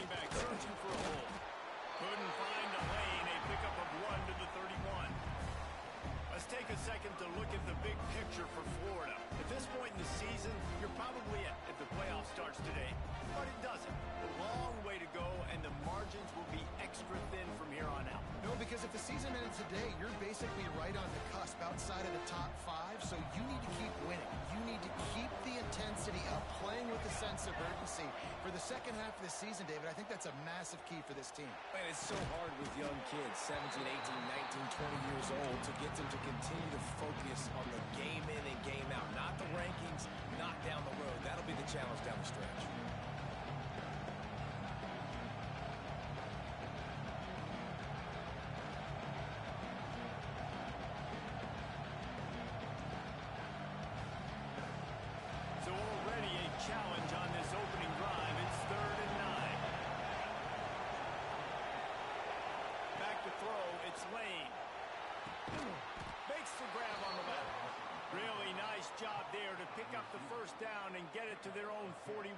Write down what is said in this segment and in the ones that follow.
running back searching for a hole. Couldn't find a lane. A pickup of 1 to the 31. Let's take a second to look at the big picture for Florida. At this point in the season, you're probably at if the playoff starts today, but it doesn't. A long way to go, and the margins will be extra thin from here on out. No, because if the season ended today, you're basically right on the cusp outside of the top 5, so you need to keep winning. You need to keep the intensity up, playing with a sense of urgency. For the second half of the season, David, I think that's a massive key for this team. Man, it's so hard with young kids, 17, 18, 19, 20 years old, to get them to continue to focus on the game in and game out, not the rankings, not down the road. That'll be the challenge down the stretch. So already a challenge on this opening drive. It's 3rd and 9. Back to throw. It's Lane. Makes the grab on the back. Really nice job there to pick up the first down and get it to their own 41.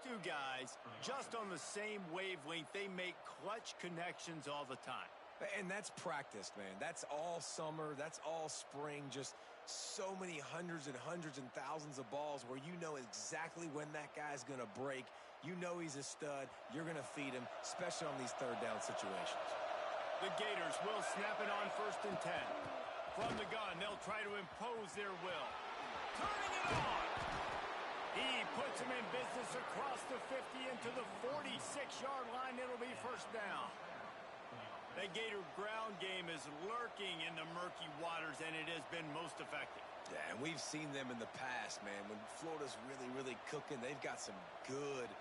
Two guys just on the same wavelength. They make clutch connections all the time. And that's practiced, man. That's all summer. That's all spring. Just so many hundreds and hundreds and thousands of balls where you know exactly when that guy's going to break. You know he's a stud. You're going to feed him, especially on these third down situations. The Gators will snap it on 1st and 10. From the gun, they'll try to impose their will. Turning it on! He puts him in business across the 50 into the 46-yard line. It'll be 1st down. The Gator ground game is lurking in the murky waters, and it has been most effective. Yeah, and we've seen them in the past, man. When Florida's really, really cooking, they've got some good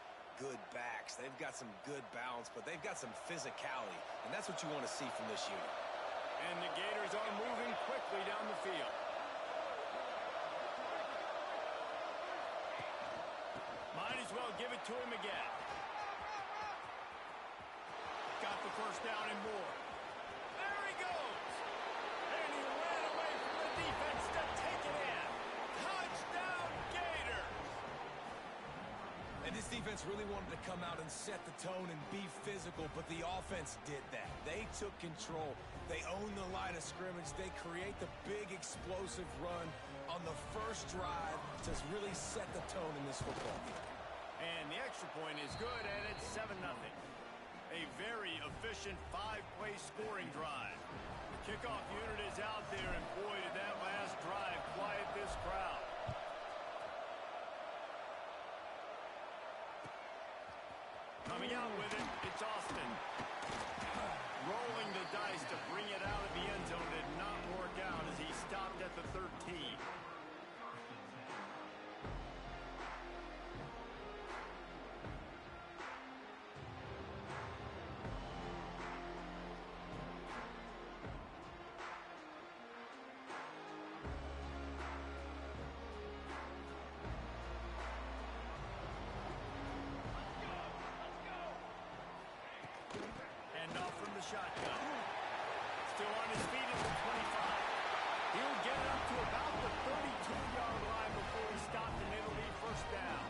backs. They've got some good balance, but they've got some physicality, and that's what you want to see from this unit. And the Gators are moving quickly down the field. Might as well give it to him again. Got the first down and more. There he goes. And he ran away from the defense to take it in. Touchdown, Gators. And this defense really wanted to come out and set the tone and be physical, but the offense did that. They took control. They owned the line of scrimmage. They create the big explosive run on the first drive to really set the tone in this football game. And the extra point is good, and it's 7-0. A very efficient 5-play scoring drive. The kickoff unit is out there, and boy, did that last drive quiet this crowd. Coming out with it, it's Austin. Rolling the dice to bring it out of the end zone did not work out as he stopped at the 13. Shotgun. Still on his feet at the 25. He'll get it up to about the 32-yard line before he stopped, and it'll be 1st down.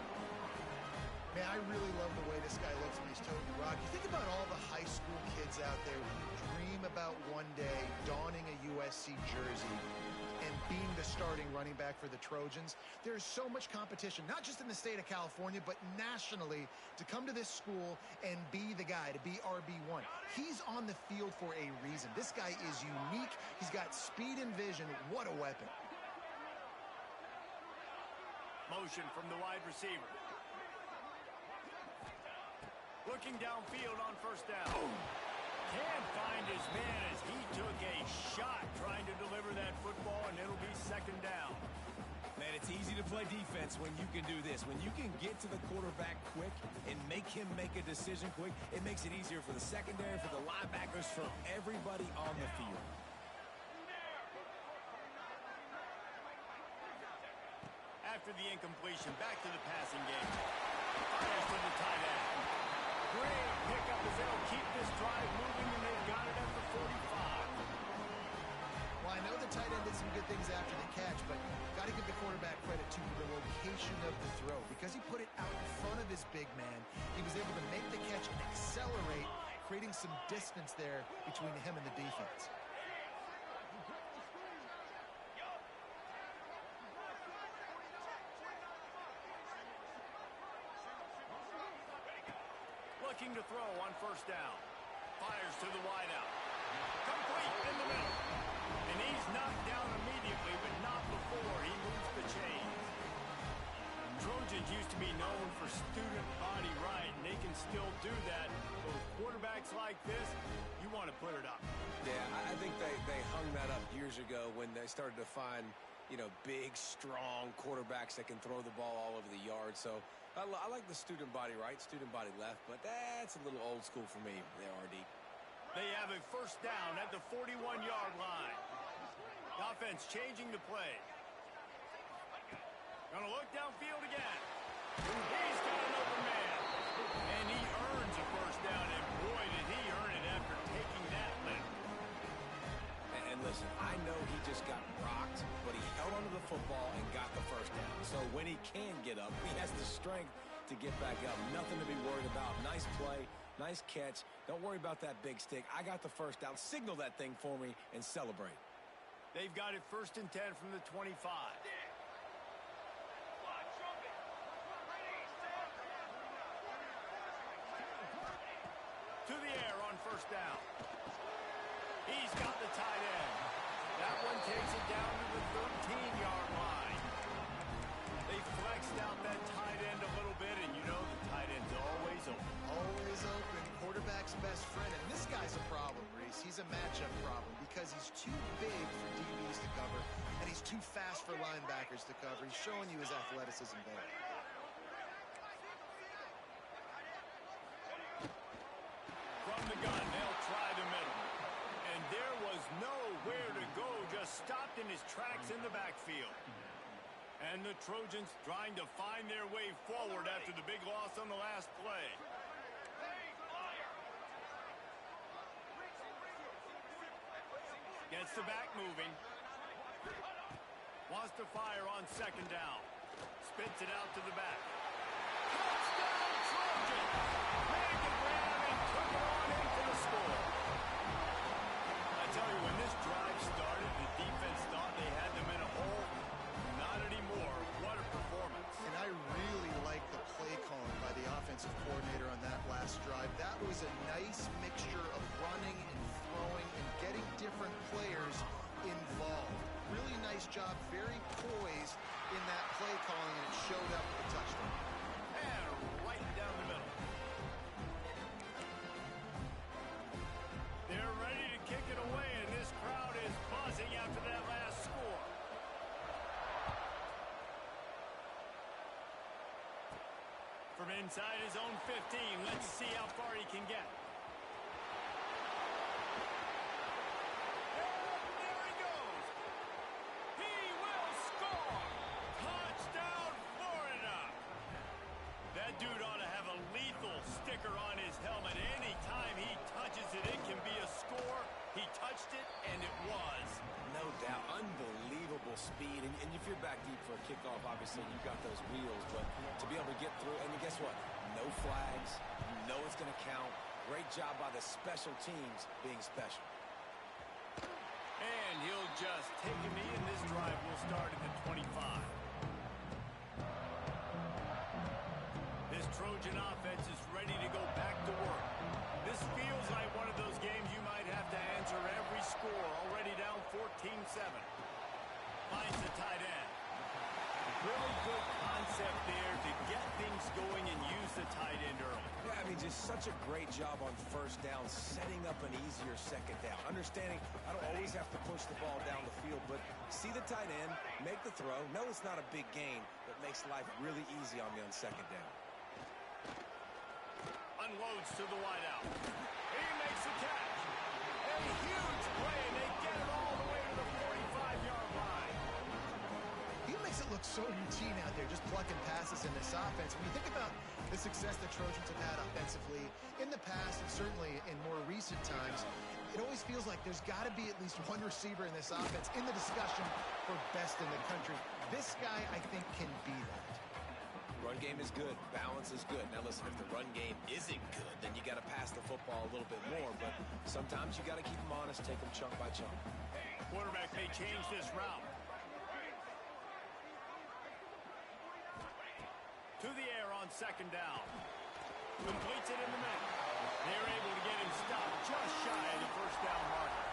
Man, I really love the way this guy looks when he's toting the rock. You think about all the high school kids out there who dream about one day donning a USC jersey and being the starting running back for the Trojans. There's so much competition, not just in the state of California, but nationally, to come to this school and be the guy, to be RB1. He's on the field for a reason. This guy is unique. He's got speed and vision. What a weapon. Motion from the wide receiver. Looking downfield on first down. Can't find his man as he took a shot trying to deliver that football, and it'll be second down. Man, it's easy to play defense when you can do this. When you can get to the quarterback quick and make him make a decision quick, it makes it easier for the secondary, for the linebackers, for everybody on the field. After the incompletion, back to the passing game. Fires to the tight end. Great pickup as they'll keep this drive moving, and they've got it at the 45. Well, I know the tight end did some good things after the catch, but got to give the quarterback credit to the location of the throw. Because he put it out in front of his big man, he was able to make the catch and accelerate, creating some distance there between him and the defense. Looking to throw on first down. Fires to the wideout. Complete in the middle. And he's knocked down immediately, but not before he moves the chains. Trojans used to be known for student body right, and they can still do that. But with quarterbacks like this, you want to put it up. Yeah, I think they hung that up years ago when they started to find, big, strong quarterbacks that can throw the ball all over the yard. So I like the student body right, student body left, but that's a little old school for me there, RD. They have a first down at the 41-yard line. The offense changing the play. Gonna look downfield again. He's got an open man. And he earns a first down, and boy, did he earn it after taking that lift. And listen, I know he just got rocked, but he held onto the football and got the first down. So when he can get up, he has the strength to get back up. Nothing to be worried about. Nice play, nice catch. Don't worry about that big stick. I got the first down. Signal that thing for me and celebrate. They've got it first and 10 from the 25. To the air on first down. He's got the tight end. That one takes it down to the 13-yard line. They flexed out that tight end a little bit, and the tight end's always open. Always open. Quarterback's best friend. And this guy's a problem, Reese. He's a matchup problem because he's too big for DBs to cover, and he's too fast for linebackers to cover. He's showing you his athleticism there. From the gun, they'll try the middle. And there was nowhere to go, just stopped in his tracks in the backfield. And the Trojans trying to find their way forward after the big loss on the last play. Gets the back moving. Wants to fire on second down. Spits it out to the back. Touchdown, Trojans! Made the grab and took it on in for the score. I tell you, when this drive started, the defense thought they had them in a hole. Not anymore. What a performance. And I really like the play calling by the offensive coordinator on that last drive. That was a nice mixture of running and throwing and getting different players involved. Really nice job, very poised in that play calling, and it showed up with the touchdown. And right down the middle. They're ready to kick it away, and this crowd is buzzing after that last score. From inside his own 15, let's see how far he can get. Dude ought to have a lethal sticker on his helmet. Anytime he touches it, it can be a score. He touched it, and it was. No doubt. Unbelievable speed. And if you're back deep for a kickoff, obviously you've got those wheels. But to be able to get through, and guess what? No flags. You know it's going to count. Great job by the special teams being special. And he'll just take a knee, and this drive will start at the 25. This Trojan offense is ready to go back to work. This feels like one of those games you might have to answer every score. Already down 14-7. Finds the tight end. Really good concept there to get things going and use the tight end early. Yeah, I mean, just such a great job on first down, setting up an easier second down. Understanding I don't always have to push the ball down the field, but see the tight end, make the throw. No, it's not a big gain, but makes life really easy on me on second down. Unloads to the wideout. He makes the catch. A huge play, and they get it all the way to the 45-yard line. He makes it look so routine out there, just plucking passes in this offense. When you think about the success the Trojans have had offensively in the past and certainly in more recent times, it always feels like there's got to be at least one receiver in this offense in the discussion for best in the country. This guy, I think, can be that. Run game is good. Balance is good. Now, listen, if the run game isn't good, then you got to pass the football a little bit more. But sometimes you got to keep them honest, take them chunk by chunk. Quarterback may change this route. To the air on second down. Completes it in the middle. They're able to get him stopped just shy of the first down marker.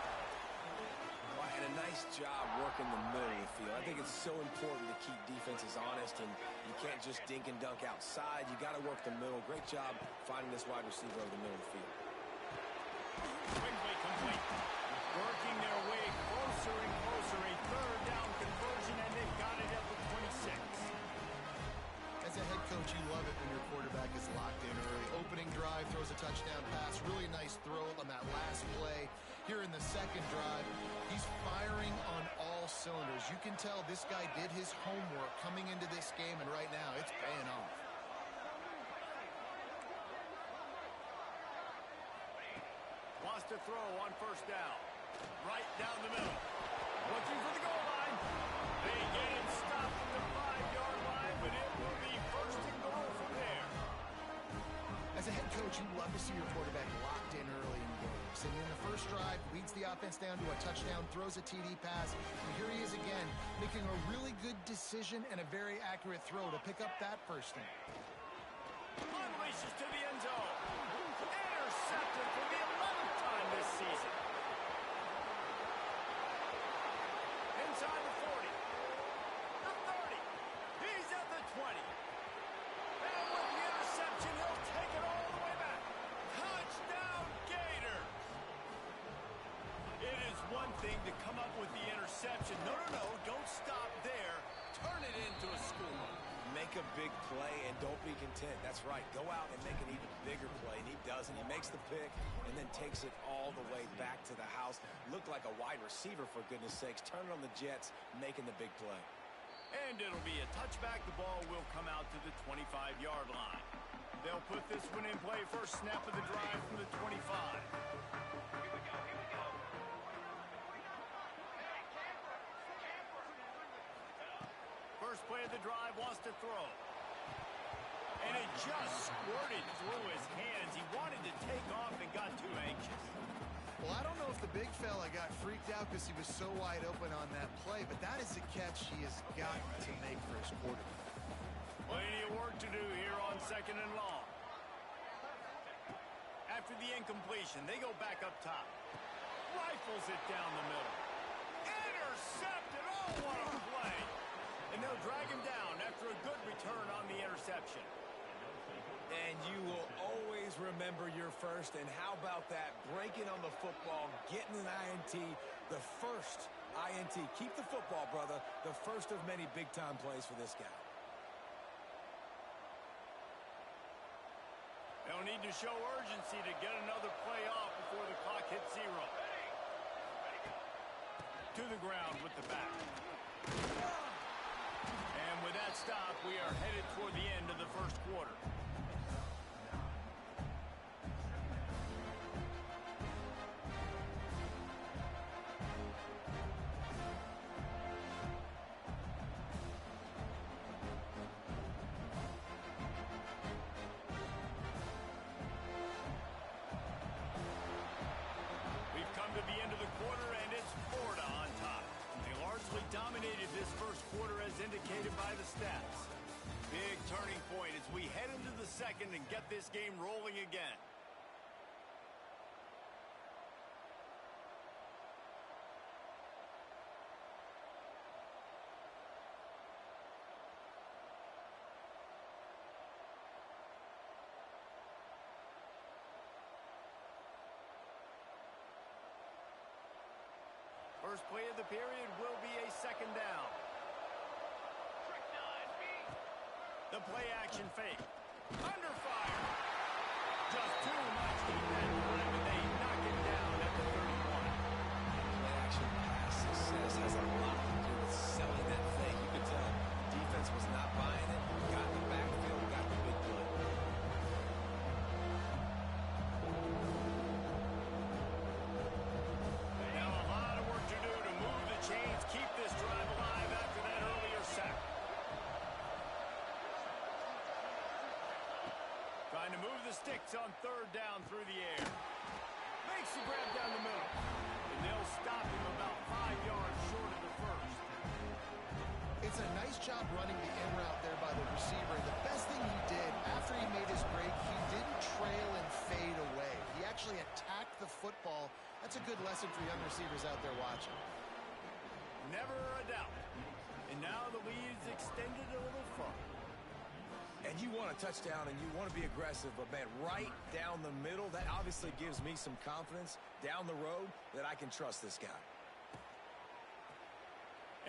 And a nice job working the middle of the field. I think it's so important to keep defenses honest, and you can't just dink and dunk outside. You got to work the middle. Great job finding this wide receiver over the middle of the field. Quickly complete. Working their way closer and closer. A third down conversion, and they've got it at the 26. As a head coach, you love it when your quarterback is locked in early. Opening drive, throws a touchdown pass. Really nice throw on that last play. Here in the second drive, he's firing on all cylinders. You can tell this guy did his homework coming into this game, and right now it's paying off. Wants to throw on first down. Right down the middle. Looking for the goal line. They get him stopped at the 5-yard line, but it will be first and goal from there. As a head coach, you love to see your quarterback locked in early in games. And in the first drive, leads the offense down to a touchdown, throws a TD pass, and here he is again, making a really good decision and a very accurate throw to pick up that first down. Unleashes to the end zone. Intercepted for the 11th time this season. Inside the 40. The 30. He's at the 20. And with the interception, he'll take it all the way back. Touchdown, Gator. It is one thing to come up with the interception. No, don't stop there. Turn it into a score. Make a big play and don't be content. That's right. Go out and make an even bigger play, and he does it. He makes the pick and then takes it all the way back to the house. Looked like a wide receiver, for goodness sakes. Turn it on the Jets, making the big play. And it'll be a touchback. The ball will come out to the 25-yard line. They'll put this one in play. First snap of the drive from the 25. First play of the drive, wants to throw. And it just squirted through his hands. He wanted to take off and got too anxious. Well, I don't know if the big fella got freaked out because he was so wide open on that play, but that is a catch he has got to make for his quarterback. Plenty of work to do here on second and long. After the incompletion, they go back up top. Rifles it down the middle. Intercepted! Oh, what a play! And they'll drag him down after a good return on the interception. And you will always remember your first. And how about that? Breaking on the football, getting an INT, the first INT. Keep the football, brother. The first of many big-time plays for this guy. They'll need to show urgency to get another play off before the clock hits 0. To the ground with the back. And with that stop, we are headed toward the end of the first quarter. stats. Big turning point as we head into the second and get this game rolling again. First play of the period will be a second down. The play action fake. Under fire. Just too much defense for him, and they knock it down at the 31. Play action pass success has a lot to do with selling that fake. You could tell defense was not buying it. Got in the backfield, got the big play. Now a lot of work to do to move the chains, keep this drive alive after that earlier sack. Trying to move the sticks on third down through the air. Makes the grab down the middle. And they'll stop him about 5 yards short of the first. It's a nice job running the in route there by the receiver. The best thing he did after he made his break, he didn't trail and fade away. He actually attacked the football. That's a good lesson for young receivers out there watching. Never a doubt. And now the lead is extended a little further. And you want a touchdown and you want to be aggressive, but man, right down the middle, that obviously gives me some confidence down the road that I can trust this guy.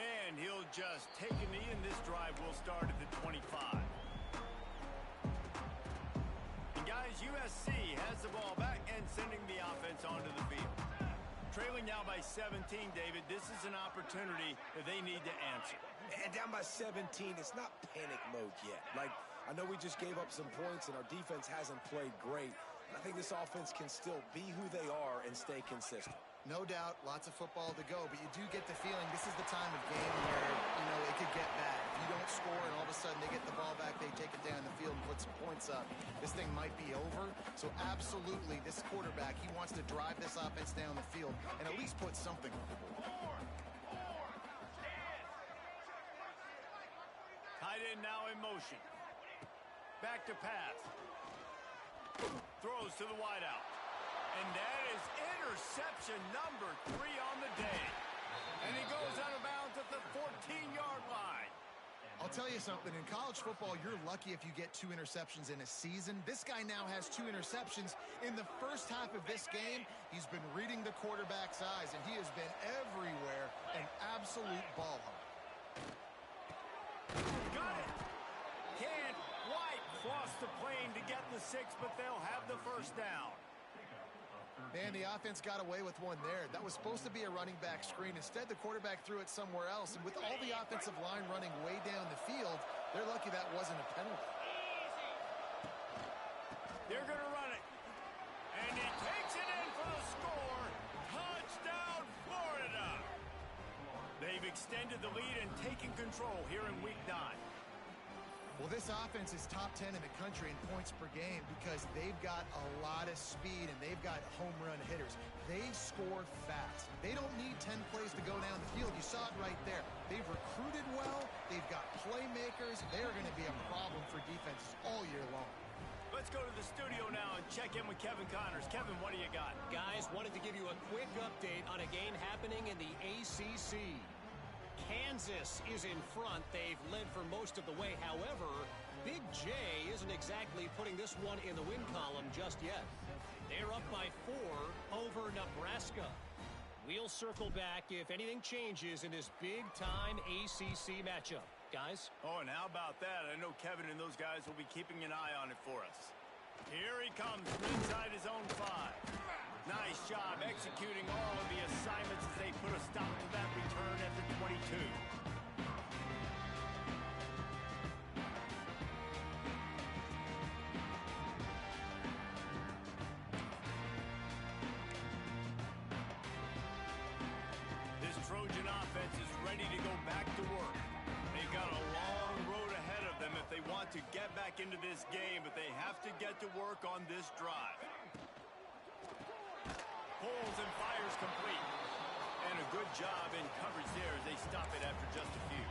And he'll just take a knee, and this drive will start at the 25. And guys, USC has the ball back and sending the offense onto the field. Trailing now by 17, David, this is an opportunity that they need to answer. And down by 17, it's not panic mode yet. Like, I know we just gave up some points and our defense hasn't played great. I think this offense can still be who they are and stay consistent. No doubt, lots of football to go, but you do get the feeling this is the time of game where, it could get bad. If you don't score and all of a sudden they get the ball back, they take it down the field and put some points up, this thing might be over. So absolutely, this quarterback, he wants to drive this offense down the field and at least put something on the board. Tight end now in motion. Back to pass. Throws to the wideout. And that is interception number 3 on the day. And he goes out of bounds at the 14-yard line. I'll tell you something, in college football, you're lucky if you get 2 interceptions in a season. This guy now has 2 interceptions. In the first half of this game, he's been reading the quarterback's eyes, and he has been everywhere, an absolute ball hawk. Got it. Can't quite cross the plane to get the 6, but they'll have the first down. Man, the offense got away with one there. That was supposed to be a running back screen. Instead, the quarterback threw it somewhere else. And with all the offensive line running way down the field, they're lucky that wasn't a penalty. They're going to run it. And he takes it in for the score. Touchdown, Florida. They've extended the lead and taken control here in Week 9. Well, this offense is top 10 in the country in points per game because they've got a lot of speed and they've got home run hitters. They score fast. They don't need 10 plays to go down the field. You saw it right there. They've recruited well. They've got playmakers. They're going to be a problem for defenses all year long. Let's go to the studio now and check in with Kevin Connors. Kevin, what do you got? Guys, wanted to give you a quick update on a game happening in the ACC. Kansas is in front. They've led for most of the way. However, Big J isn't exactly putting this one in the win column just yet. They're up by 4 over Nebraska. We'll circle back if anything changes in this big-time ACC matchup. Guys? Oh, and how about that? I know Kevin and those guys will be keeping an eye on it for us. Here he comes from inside his own 5. Nice job executing all of the assignments as they put a stop to that return at the 22. This Trojan offense is ready to go back to work. They've got a long road ahead of them if they want to get back into this game, but they have to get to work on this drive. Pulls and fires complete. And a good job in coverage there as they stop it after just a few.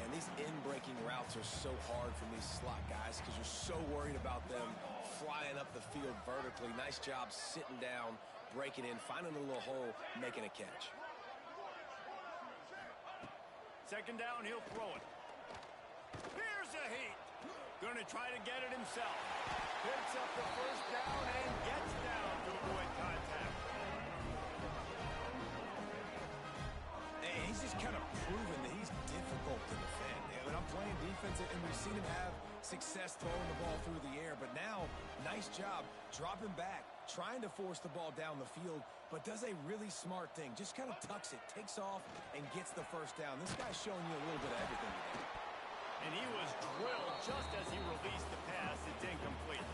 Man, man. These in-breaking routes are so hard for these slot guys because you're so worried about them flying up the field vertically. Nice job sitting down, breaking in, finding a little hole, making a catch. Second down, he'll throw it. Here's a heat. Going to try to get it himself. Picks up the first down and gets down to avoid contact. And he's just kind of proven that he's difficult to defend. When I'm playing defense, and we've seen him have success throwing the ball through the air, but now, nice job dropping back, trying to force the ball down the field, but does a really smart thing. Just kind of tucks it, takes off, and gets the first down. This guy's showing you a little bit of everything today. And he was drilled just as he released the pass. It's incomplete.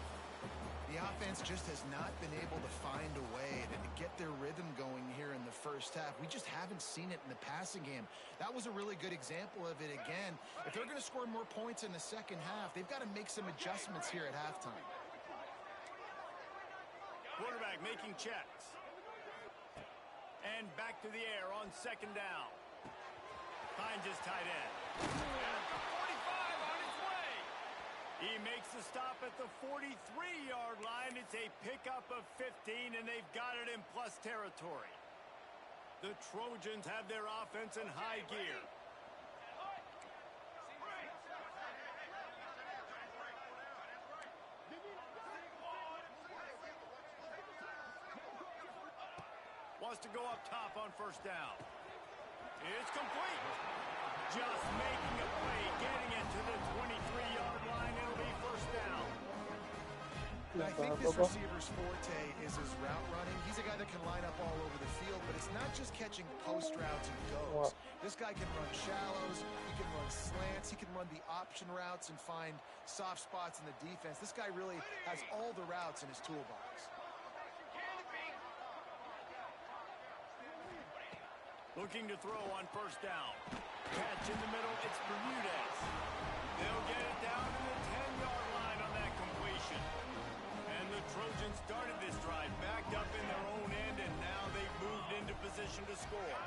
The offense just has not been able to find a way to get their rhythm going here in the first half. We just haven't seen it in the passing game. That was a really good example of it again. If they're going to score more points in the second half, they've got to make some adjustments here at halftime. Quarterback making checks. And back to the air on second down. Finds his tight end. And at the 45 on his way. He makes the stop at the 43-yard line. It's a pickup of 15, and they've got it in plus territory. The Trojans have their offense in high gear. Wants to go up top on first down. It's complete. Just making a play, getting it to the 23-yard line. It'll be first down. I think this receiver's forte is his route running. He's a guy that can line up all over the field, but it's not just catching post routes and goes. This guy can run shallows, he can run slants, he can run the option routes and find soft spots in the defense. This guy really has all the routes in his toolbox. Looking to throw on first down. Catch in the middle, it's Bermudez. They'll get it down to the 10-yard line on that completion. And the Trojans started this drive backed up in their own end, and now they've moved into position to score.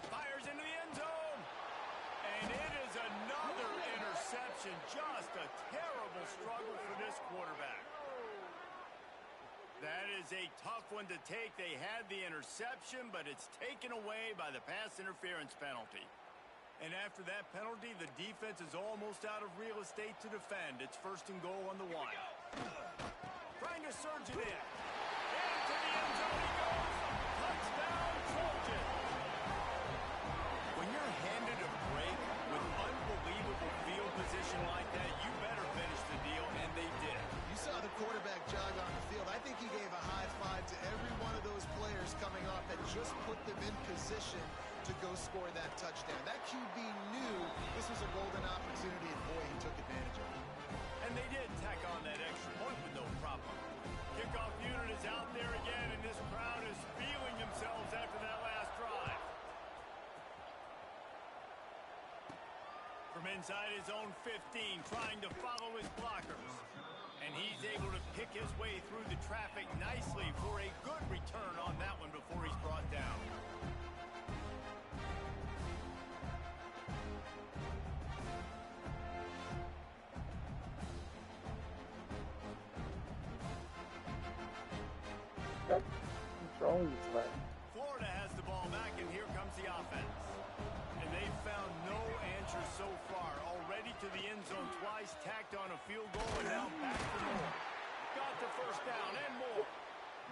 Fires into the end zone. And it is another interception. Just a terrible struggle for this quarterback. That is a tough one to take. They had the interception, but it's taken away by the pass interference penalty. And after that penalty, the defense is almost out of real estate to defend. It's first and goal on the 1. Trying to surge it in. Into the end zone he goes. Touchdown, Trojans. When you're handed a break with unbelievable field position like that, you better finish the deal, and they did. You saw the quarterback jog on the field. I think he gave a high five to every one of those players coming off that just put them in position to go score that touchdown. That QB knew this was a golden opportunity, and boy, he took advantage of it. And they did tack on that extra point with no problem. Kickoff unit is out there again, and this crowd is feeling themselves after that last drive. From inside his own 15, trying to follow his blockers. And he's able to pick his way through the traffic nicely for a good return on that one before he's brought down. Florida has the ball back, and here comes the offense. And they've found no answer so far. Already to the end zone twice, tacked on a field goal, and now back for more. Got the first down and more.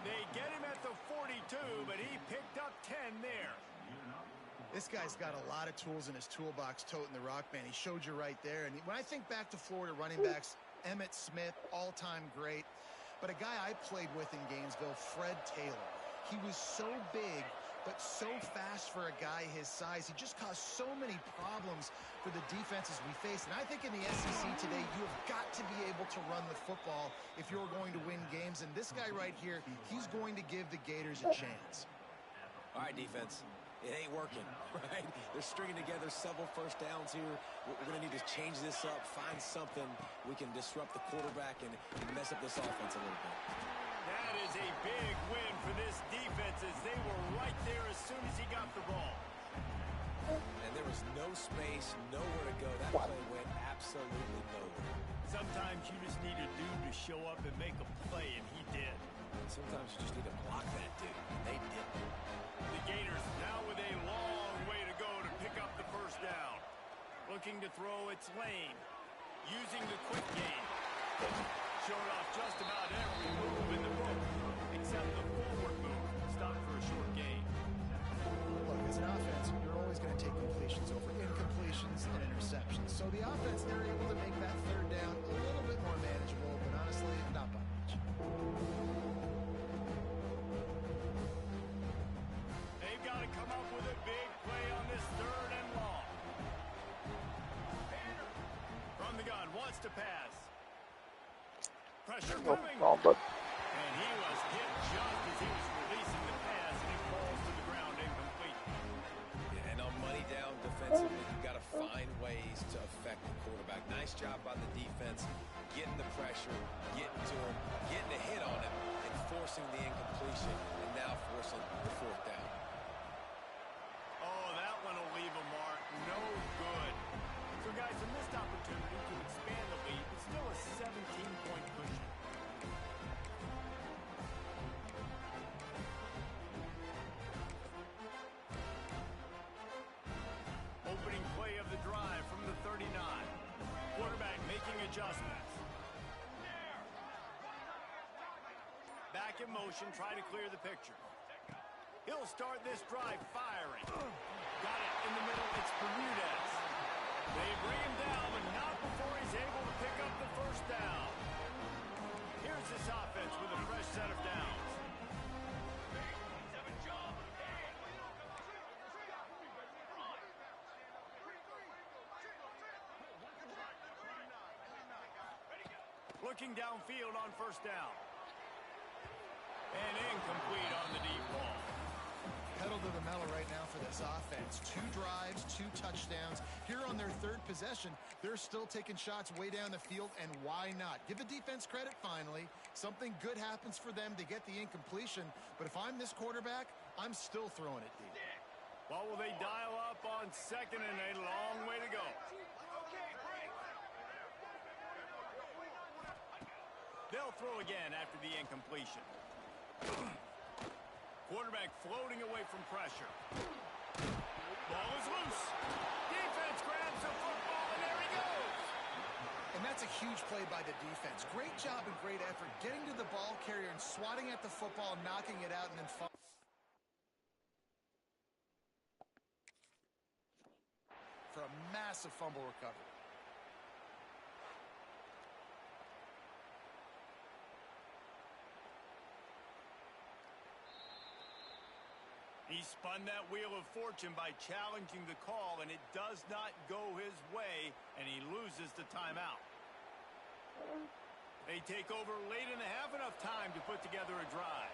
They get him at the 42, but he picked up 10 there. This guy's got a lot of tools in his toolbox toting the rock, man. He showed you right there. And when I think back to Florida running backs, Emmitt Smith, all-time great. But a guy I played with in Gainesville, Fred Taylor. He was so big, but so fast for a guy his size. He just caused so many problems for the defenses we face. And I think in the SEC today, you have got to be able to run the football if you're going to win games. And this guy right here, he's going to give the Gators a chance. All right, defense. It ain't working, right? They're stringing together several first downs here. We're going to need to change this up, find something we can disrupt the quarterback and mess up this offense a little bit. That is a big win for this defense as they were right there as soon as he got the ball. And there was no space, nowhere to go. That play went absolutely nowhere. Sometimes you just need a dude to show up and make a play, and he did. Sometimes you just need to block that dude, and they didn't. The Gators now with a long way to go to pick up the first down. Looking to throw its lane. Using the quick game. Showed off just about every move in the book, except the forward move. Stopped for a short gain. Look, as an offense, you're always going to take completions over incompletions and interceptions. So the offense, they're able to make that third down a little bit more manageable, but honestly, not by much. They've got to come up with a big play on this third and long. From the gun, wants to pass. Pressure coming. And he was hit just as he was releasing the pass, and it falls to the ground incomplete. Yeah, and on money down defensively, you've got to find ways to affect the quarterback. Nice job by the defense, getting the pressure, getting to him, getting a hit on him, and forcing the incompletion, and now forcing the fourth down. Oh, that one will leave a mark. No good. So, guys, a missed opportunity to expand the lead, but still a 17-point cushion. Opening play of the drive from the 39. Quarterback making adjustments. Back in motion, trying to clear the picture. He'll start this drive firing. Got it in the middle. It's Bermudez. They bring him down, but not before he's able to pick up the first down. Here's this offense with a fresh set of downs. Looking downfield on first down. And incomplete on the deep ball. Pedal to the metal right now for this offense. 2 drives, 2 touchdowns. Here on their third possession, they're still taking shots way down the field, and why not? Give the defense credit finally. Something good happens for them to get the incompletion, but if I'm this quarterback, I'm still throwing it deep. Well, will they dial up on second and a long way to go? They'll throw again after the incompletion. Quarterback floating away from pressure. Ball is loose. Defense grabs the football, and there he goes. And that's a huge play by the defense. Great job and great effort getting to the ball carrier and swatting at the football, knocking it out, and then for a massive fumble recovery. He spun that wheel of fortune by challenging the call, and it does not go his way, and he loses the timeout. They take over late in the half, enough time to put together a drive.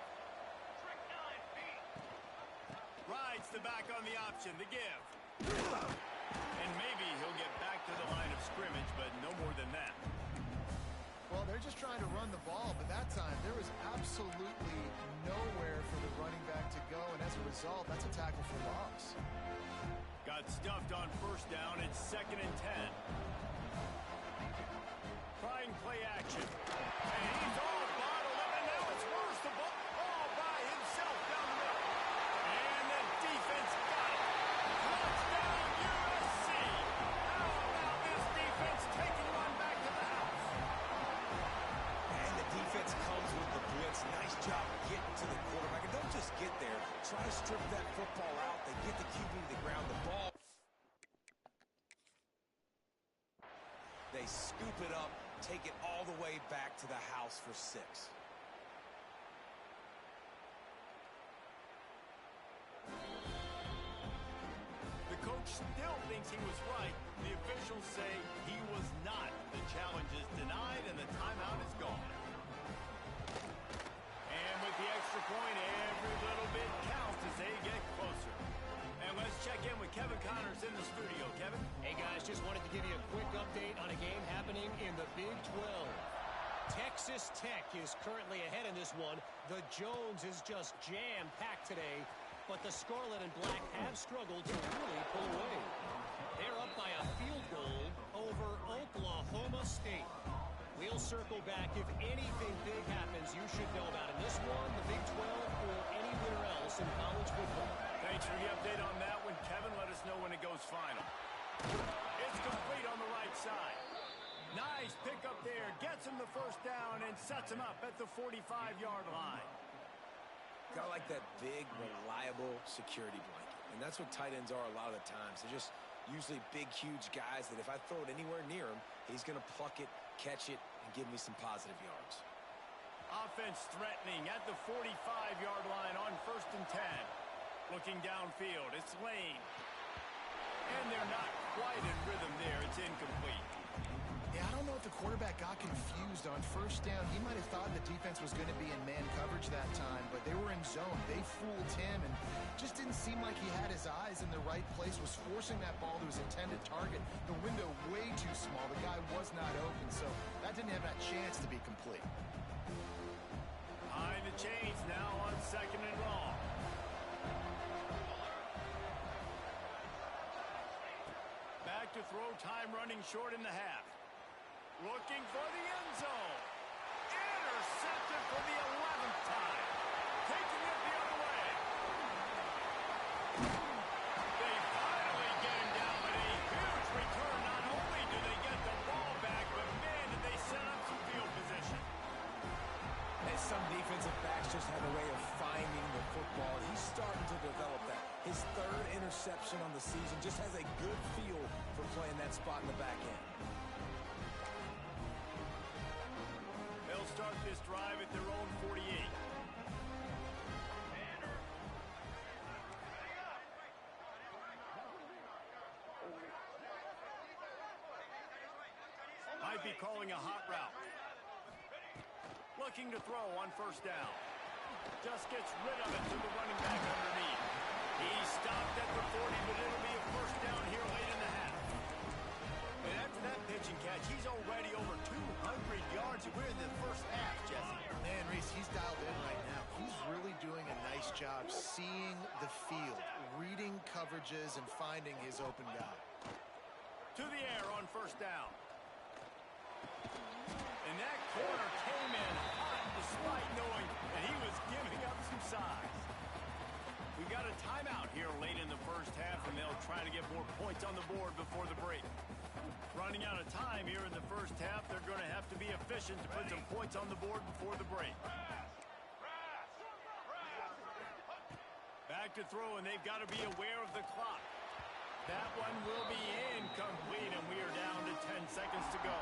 Rides the back on the option, the give. And maybe he'll get back to the line of scrimmage, but no more than that. Well, they're just trying to run the ball, but that time there was absolutely nowhere for the running back to go, and as a result, that's a tackle for loss. Got stuffed on first down. It's 2nd and 10. Trying play action. And he's all bottled up, and now it's worse. The ball all by himself down the middle. And the defense got it. Touchdown, USC. How about this defense taking one back to the house? And the defense comes with the blitz. Nice job getting to the quarterback. And don't just get there. Try to strip that football out. They get the QB to the ground. The ball. They scoop it up, take it all the way back to the house for 6. The coach still thinks he was right. The officials say he was not. The challenge is denied, and the timeout is gone. And with the extra point, every little bit counts as they get closer. And let's check in with Kevin Connors in the studio. Kevin? Hey, guys, just wanted to give you a quick update on a game happening in the Big 12. Texas Tech is currently ahead in this one. The Jones is just jam-packed today, but the Scarlet and Black have struggled to really pull away. They're up by a field goal over Oklahoma State. We'll circle back. If anything big happens, you should know about in this one, the Big 12, or anywhere else in college football. Thanks for the update on that one, Kevin. Let us know when it goes final. It's complete on the right side. Nice pick up there. Gets him the first down and sets him up at the 45-yard line. Got like that big, reliable security blanket. And that's what tight ends are a lot of the times. They're just usually big, huge guys that if I throw it anywhere near him, he's going to pluck it, catch it, and give me some positive yards. Offense threatening at the 45-yard line on 1st and 10. Looking downfield, it's Lane. And they're not quite in rhythm there. It's incomplete. Yeah, I don't know if the quarterback got confused on 1st down. He might have thought the defense was going to be in man coverage that time, but they were in zone. They fooled him and just didn't seem like he had his eyes in the right place, was forcing that ball to his intended target. The window way too small. The guy was not open, so that didn't have that chance to be complete. Behind the chains now on 2nd and long. Back to throw, time running short in the half. Looking for the end zone. Intercepted for the 11th time. Taking it the other way. They finally get him down with a huge return. Not only do they get the ball back, but man, did they set up some field position. And some defensive backs just have a way of finding the football. He's starting to develop that. His 3rd interception on the season, just has a good feel for playing that spot in the back end. They'll start this drive at their own 48. Might be calling a hot route. Looking to throw on 1st down. Just gets rid of it to the running back underneath. He stopped at the 40, but it'll be a 1st down here late in the half. And after that pitch and catch, he's already over 200 yards. We're in the 1st half, Jesse. Man, Reese, he's dialed in right now. He's really doing a nice job seeing the field, reading coverages, and finding his open guy. To the air on 1st down. And that corner came in hot despite knowing that he was giving up some size. We got a timeout here late in the 1st half, and they'll try to get more points on the board before the break. Running out of time here in the 1st half, they're going to have to be efficient to put some points on the board before the break. Back to throw, and they've got to be aware of the clock. That one will be incomplete, and we are down to 10 seconds to go.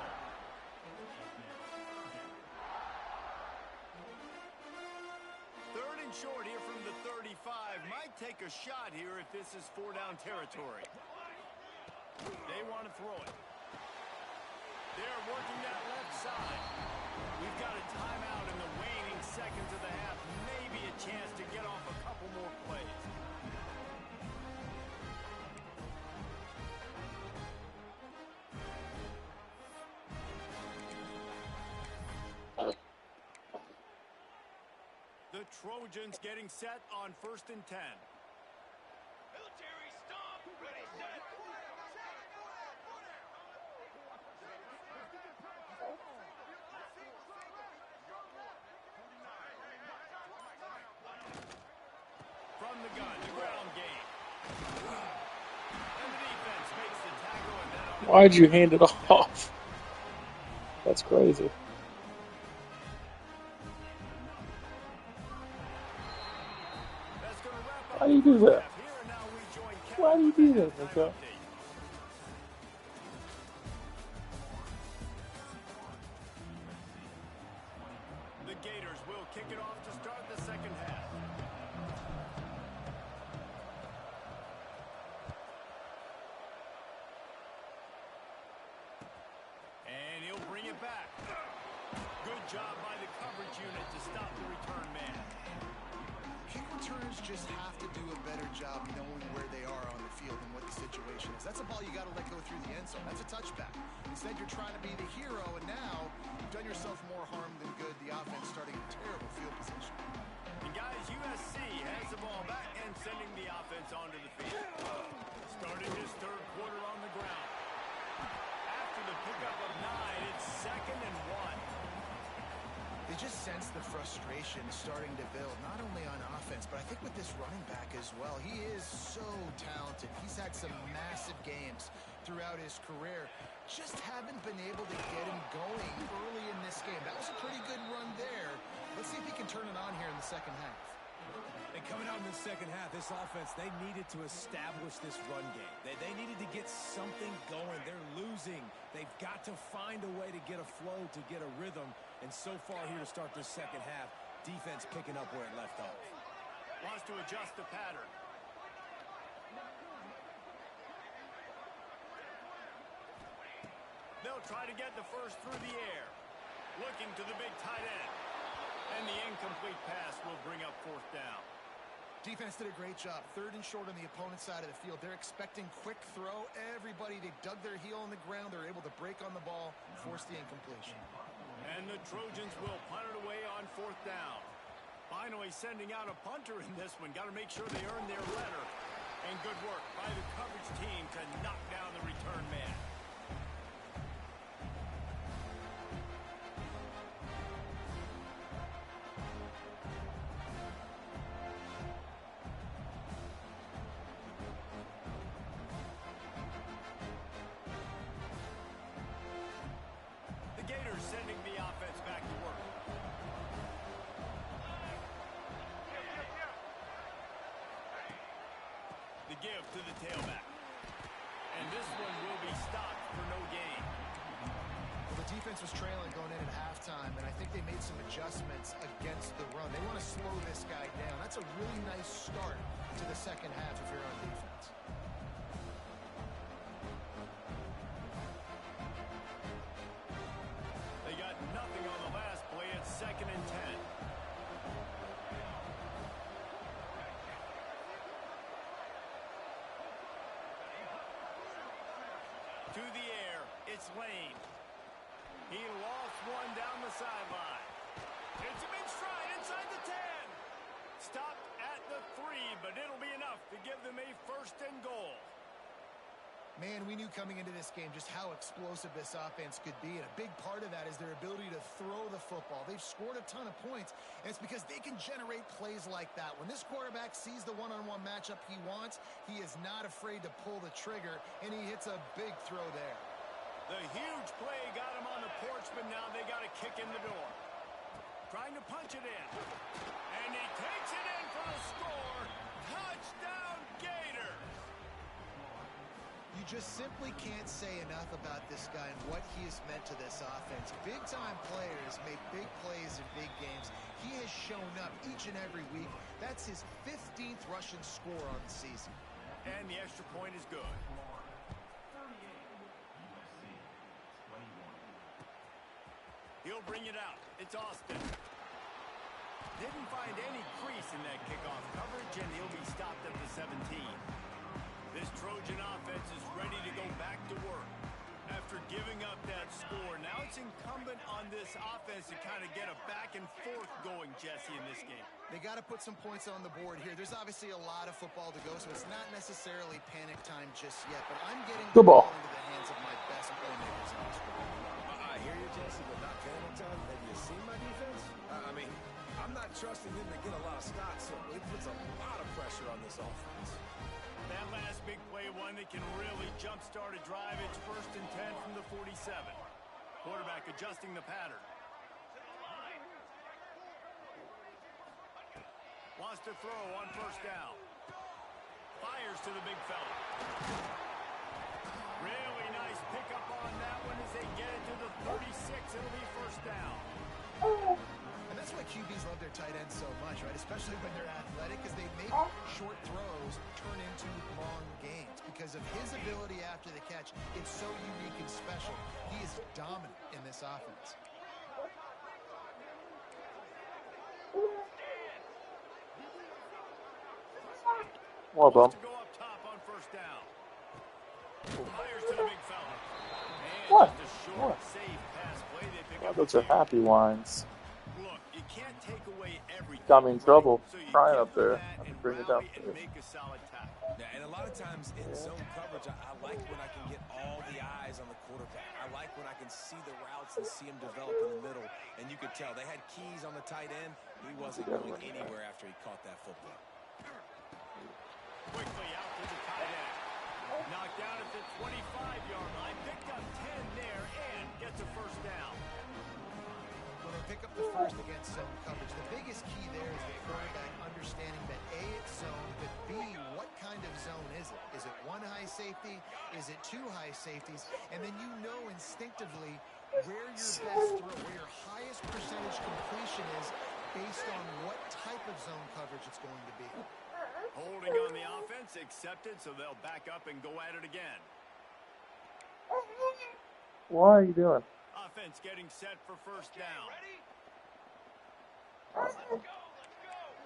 Third and short here from the 35. Might take a shot here if this is 4-down territory. They want to throw it. They're working that left side. We've got a timeout in the waning seconds of the half. Maybe a chance to get off a couple more plays. The Trojans getting set on 1st and 10. Military stop, ready, set. From the gun, the ground game. And the defense makes the tackle, and then Why'd you hand it off? That's crazy. that's going to wrap up Why do you do the that? half here, and now we join Why do you Kevin do for that, the Nico? update. The Gators will kick it off to start the 2nd half. And he'll bring it back. Good job by the coverage unit to stop the return man. Kick returners just have to do a better job knowing where they are on the field and what the situation is. That's a ball you got to let go through the end zone. That's a touchback. Instead, you're trying to be the hero, and now you've done yourself more harm than good. The offense starting in terrible field position. And guys, USC has the ball back and sending the offense onto the field. Starting his third quarter on the ground. After the pickup of 9, it's 2nd and 1. They just sense the frustration starting to build, not only on offense, but I think with this running back as well. He is so talented. He's had some massive games throughout his career. Just haven't been able to get him going early in this game. That was a pretty good run there. Let's see if he can turn it on here in the second half. And coming out in the second half, this offense, they needed to establish this run game. They needed to get something going. They're losing. They've got to find a way to get a flow, to get a rhythm. And so far here to start this second half, defense picking up where it left off. Wants to adjust the pattern. They'll try to get the first through the air. Looking to the big tight end. And the incomplete pass will bring up 4th down. Defense did a great job. 3rd and short on the opponent's side of the field. They're expecting quick throw. Everybody, they dug their heel on the ground. They're able to break on the ball, force the incompletion. And the Trojans will punt it away on 4th down. Finally sending out a punter in this one. Got to make sure they earn their letter. And good work by the coverage team to knock down the return man. Sending the offense back to work. The give to the tailback. And this one will be stopped for no gain. Well, the defense was trailing going in at halftime, and I think they made some adjustments against the run. They want to slow this guy down. That's a really nice start to the second half if you're on defense. Nothing on the last play. It's 2nd and 10. To the air, it's Lane. He lost one down the sideline. Hits him in stride inside the 10. Stopped at the 3, but it'll be enough to give them a 1st and goal. Man, we knew coming into this game just how explosive this offense could be, and a big part of that is their ability to throw the football. They've scored a ton of points, and it's because they can generate plays like that. When this quarterback sees the one-on-one matchup he wants, he is not afraid to pull the trigger, and he hits a big throw there. The huge play got him on the porch, but now they got a kick in the door. Trying to punch it in. And he takes it in for the score. Touchdown, Gators! You just simply can't say enough about this guy and what he has meant to this offense. Big-time players make big plays in big games. He has shown up each and every week. That's his 15th rushing score on the season. And the extra point is good. He'll bring it out. It's Austin. Didn't find any crease in that kickoff coverage, and he'll be stopped at the 17. This Trojan offense is ready to go back to work. After giving up that score, now it's incumbent on this offense to kind of get a back and forth going, Jesse, in this game. They got to put some points on the board here. There's obviously a lot of football to go, so it's not necessarily panic time just yet, but I'm getting the ball into the hands of my best playmakers in this game. I hear you, Jesse, but not panic time. Have you seen my defense? I mean, I'm not trusting them to get a lot of stops, so it puts a lot of pressure on this offense. That last big play, one that can really jumpstart a drive. It's 1st and 10 from the 47. Quarterback adjusting the pattern. Wants to throw on 1st down. Fires to the big fella. Really nice pickup on that one as they get it to the 36. It'll be 1st down. And that's why QBs love their tight ends so much, right? Especially when they're athletic, because they make short throws turn into long gains. Because of his ability after the catch, it's so unique and special. He is dominant in this offense. Well, Wants bum. to go up top on first down. Fires to the big fella. And What? just a short, safe pass play. They pick Well, up a those are few. happy wines. Look, you can't take away everything. Got me in right? trouble. So you Crying give up them there. that Let me and bring it rally and downstairs. make a solid tackle. Yeah, and a lot of times in zone coverage, I like when I can get all the eyes on the quarterback. I like when I can see the routes and see him develop in the middle. And you could tell they had keys on the tight end. He wasn't going anywhere after he caught that football. Quickly out to the tight end. Knocked down at the 25-yard line. Picked up 10 there and gets a first down. When they pick up the first against zone coverage, the biggest key there is the quarterback understanding that A, it's zone, but B, what kind of zone is it? Is it one high safety? Is it two high safeties? And then you know instinctively where your best throw, where your highest percentage completion is based on what type of zone coverage it's going to be. Holding on the offense, accepted, so they'll back up and go at it again. What are you doing? Offense getting set for first down.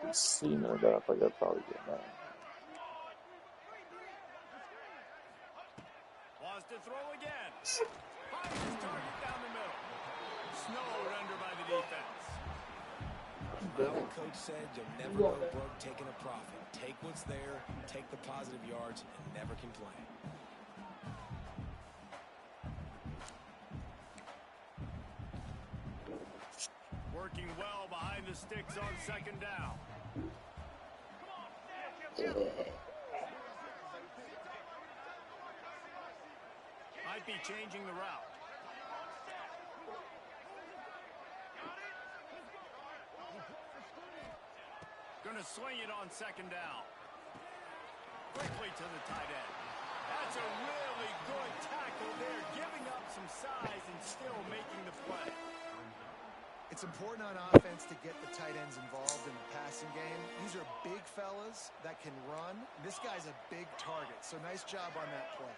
I've seen it up. I got probably get mad. Wants to throw again. Finds his target down the middle. Snowed under by the defense. My old coach said you'll never go broke taking a profit. Take what's there, take the positive yards, and never complain. Working well behind the sticks on second down. Might be changing the route. Going to swing it on second down. Quickly to the tight end. That's a really good tackle there, giving up some size and still making the play. It's important on offense to get the tight ends involved in the passing game. These are big fellas that can run. This guy's a big target, so nice job on that play.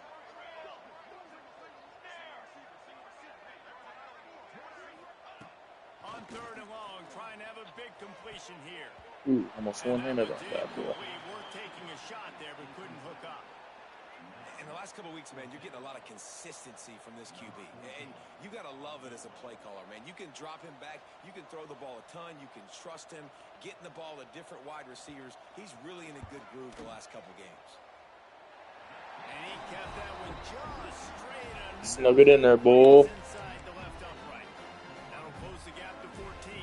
On third and long, trying to have a big completion here. Ooh, almost one-handed on that boy. Worth taking a shot there, but couldn't hook up. In the last couple of weeks, man, you're getting a lot of consistency from this QB. And you got to love it as a play caller, man. You can drop him back. You can throw the ball a ton. You can trust him. Getting the ball to different wide receivers. He's really in a good groove the last couple games. And he kept that one just straight. Snug it in there, bull. Inside the left upright. That'll close the gap to 14.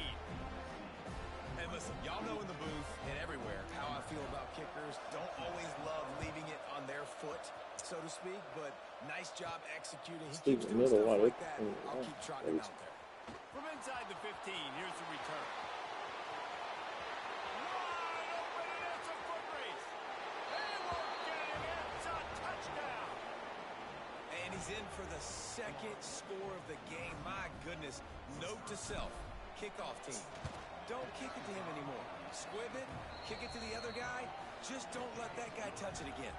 And listen, y'all know in the booth and everywhere how I feel about kickers. Don't always love leaving it on their foot, so to speak, but nice job executing. He keeps doing stuff like that. I'll keep trotting him out there. From inside the 15, here's the return. Wide open, and it's a foot race. They won't get him. It's a touchdown. And he's in for the second score of the game. My goodness. Note to self. Kickoff team. Don't kick it to him anymore. Squib it. Kick it to the other guy. Just don't let that guy touch it again.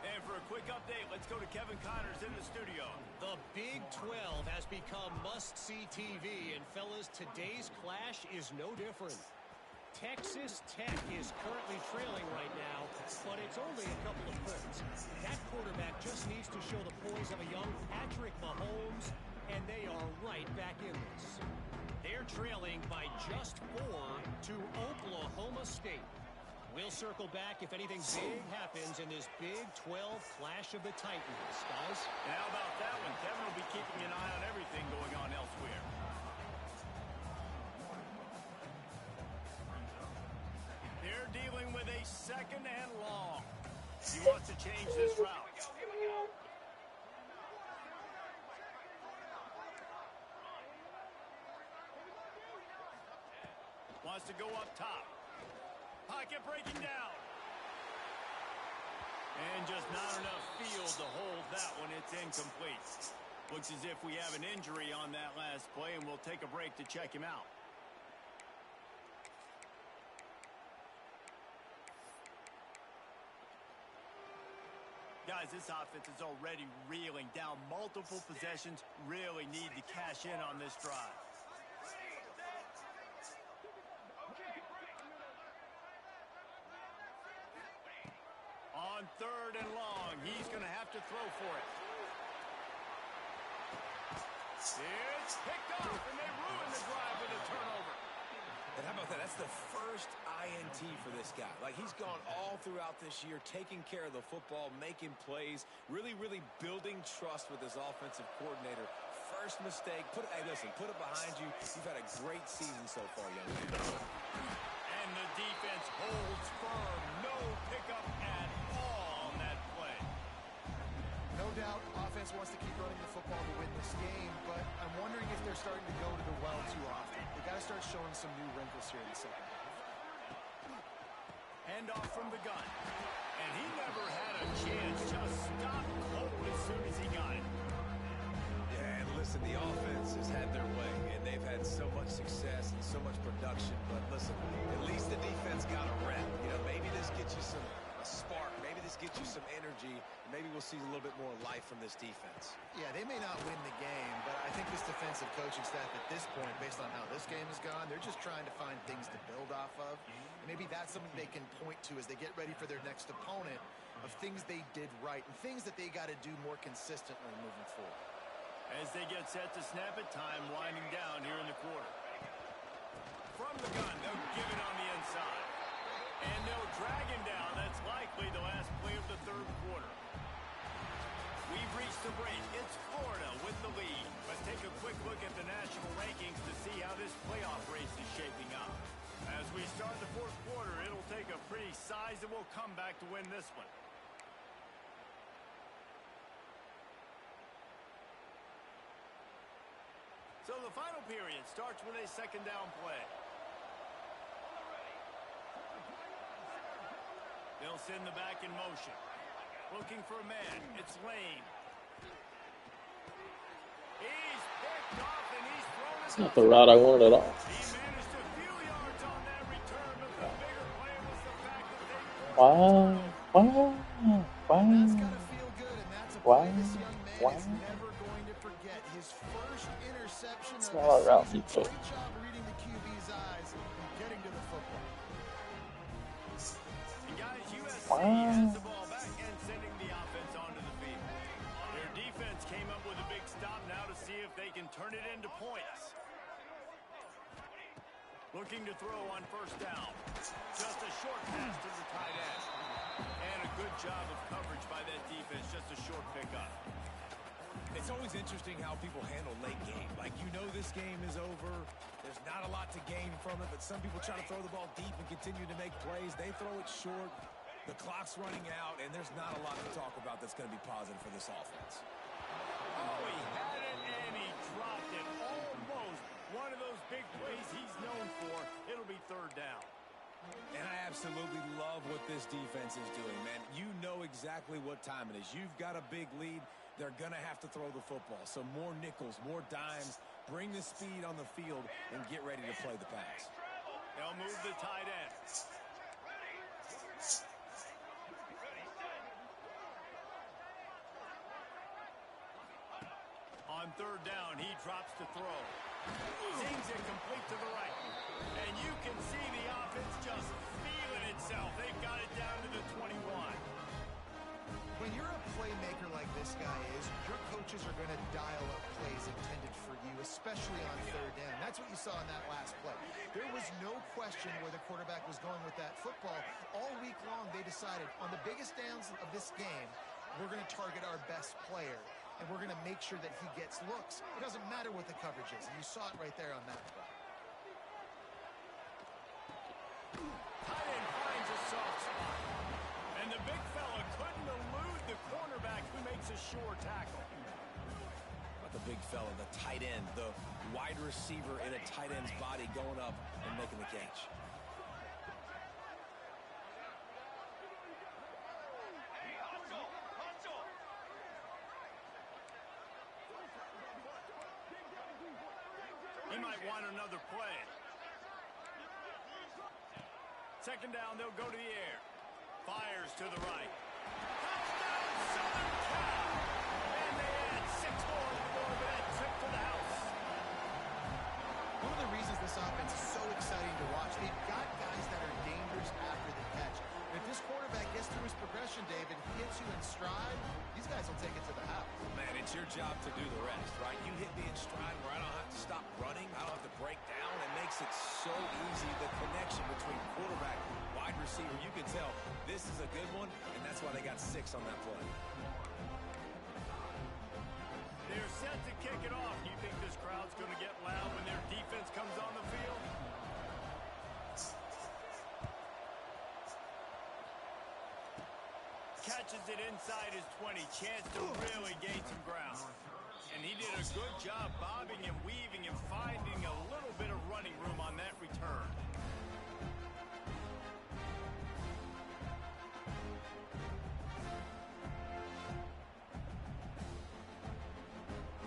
And for a quick update, let's go to Kevin Connors in the studio. The Big 12 has become must-see TV, and fellas, today's clash is no different. Texas Tech is currently trailing right now, but it's only a couple of points. That quarterback just needs to show the poise of a young Patrick Mahomes, and they are right back in this. They're trailing by just 4 to Oklahoma State. We'll circle back if anything big happens in this Big 12 clash of the Titans, guys. And how about that one? Kevin will be keeping an eye on everything going on elsewhere. They're dealing with a second and long. He wants to change this route. Wants to go up top. Pocket breaking down. And just not enough field to hold that one. It's incomplete. Looks as if we have an injury on that last play, and we'll take a break to check him out. Guys, this offense is already reeling down multiple possessions. Really need to cash in on this drive. On 3rd and long, he's going to have to throw for it. It's picked off, and they ruin the drive with a turnover. And how about that? That's the first INT for this guy. Like, he's gone all throughout this year, taking care of the football, making plays, really building trust with his offensive coordinator. First mistake, hey, listen, put it behind you. You've had a great season so far, young man. And the defense holds firm. No pickup at all on that play. No doubt, offense wants to keep running the football to win this game, but I'm wondering if they're starting to go to the well too often. They got to start showing some new wrinkles here in the second half. Hand off from the gun. And he never had a chance. Just stopped cold as soon as he got it. Yeah, and listen, the offense has had their way, and they've had so much success and so much production. But listen, at least the defense got a rep. You know, maybe this gets you a spark. Maybe this gets you some energy. Maybe we'll see a little bit more life from this defense. Yeah, they may not win the game, but I think this defensive coaching staff at this point, based on how this game has gone, they're just trying to find things to build off of. And maybe that's something they can point to as they get ready for their next opponent, of things they did right and things that they got to do more consistently moving forward. As they get set to snap it, time winding down here in the quarter. From the gun, they'll give it on the inside. And they'll drag him down. That's likely the last play of the 3rd quarter. We've reached the break. It's Florida with the lead. Let's take a quick look at the national rankings to see how this playoff race is shaping up. As we start the 4th quarter, it'll take a pretty sizable comeback to win this one. So the final period starts with a 2nd down play. They'll send the back in motion. Looking for a man. It's Lane. He's picked off and he's thrown it. It's not the route I wanted at all. He managed a few yards on that return, but the bigger play was the fact that they Wow. That's got to feel good, and that's a play this young man is never going to forget. His first interception It's of not a the route, season. people. Great job reading the QB's eyes and getting to the football. And guys, USC has the ball back and sending the offense onto the field. Their defense came up with a big stop now to see if they can turn it into points. Looking to throw on 1st down. Just a short pass to the tight end. And a good job of coverage by that defense. Just a short pickup. It's always interesting how people handle late game. Like, you know this game is over. There's not a lot to gain from it, but some people try to throw the ball deep and continue to make plays. They throw it short. The clock's running out, and there's not a lot to talk about that's going to be positive for this offense. Oh, he had it, and he dropped it. Almost one of those big plays he's known for. It'll be 3rd down. And I absolutely love what this defense is doing, man. You know exactly what time it is. You've got a big lead. They're going to have to throw the football. So more nickels, more dimes. Bring the speed on the field and get ready to play the pass. They'll move the tight end. On 3rd down, he drops to throw. Zings it complete to the right. And you can see the offense just feeling itself. They've got it down to the 21. When you're a playmaker like this guy is, your coaches are going to dial up plays intended for you, especially on 3rd down. That's what you saw in that last play. There was no question where the quarterback was going with that football. All week long, they decided on the biggest downs of this game, we're going to target our best player, and we're going to make sure that he gets looks. It doesn't matter what the coverage is, and you saw it right there on that play. Tight end finds a soft spot. And the big fella couldn't elude the cornerback who makes a sure tackle. But the big fella, the tight end, the wide receiver in a tight end's body going up and making the catch. He might want another play. 2nd down, they'll go to the air. Fires to the right. Touchdown, Southern Cal! And they add 6 more to the board with that trip to the house. One of the reasons this offense is so exciting to watch. They've got guys that are dangerous after the catch. And if this quarterback gets through his progression, David, hits you in stride, these guys will take it to the house. Man, it's your job to do the rest, right? You hit me in stride where I don't have to stop running. I don't have to break down. It makes it so easy, the connection between quarterback, wide receiver. You can tell this is a good one, and that's why they got 6 on that play. They're set to kick it off. Do you think this crowd's going to get loud when their defense comes on the field? Catches it inside his 20. Chance to really gain some ground. And he did a good job bobbing and weaving and finding a little bit of running room on that return.